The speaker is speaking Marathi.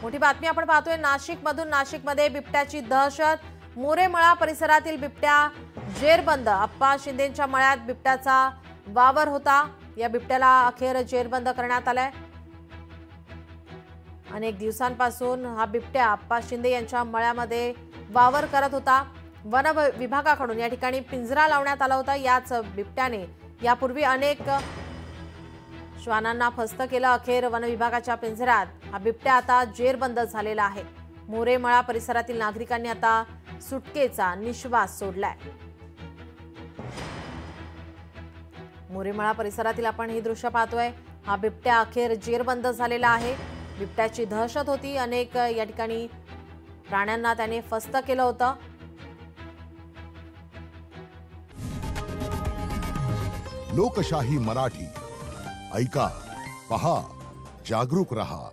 मोठी बातमी आपण पाहतोय नाशिकमधून। नाशिकमध्ये बिबट्याची दहशत। मोरेमळा परिसरातील बिबट्या जेरबंद। अप्पा शिंदेंच्या मळ्यात बिबट्याचा वावर होता। या बिबट्याला अखेर जेरबंद करण्यात आलाय। अनेक दिवसांपासून हा बिबट्या अप्पा शिंदे यांच्या मळ्यामध्ये वावर करत होता। वन विभागाकडून या ठिकाणी पिंजरा लावण्यात आला होता। याच बिबट्याने यापूर्वी अनेक श्वानांना फस्त केलं। अखेर वन विभागाच्या पिंजऱ्यात हा बिबट्या आता जेरबंद झालेला आहे। मोरेमळा परिसरातील नागरिकांनी आता सुटकेचा निश्वास सोडलाय। मोरेमळा परिसरातील आपण ही दृश्य पाहतोय। हा बिबट्या अखेर जेरबंद झालेला आहे। बिबट्याची दहशत होती। अनेक या ठिकाणी प्राण्यांना त्याने फस्त केलं होतं। लोकशाही मराठी ऐका, पहा, जागरूक रहा।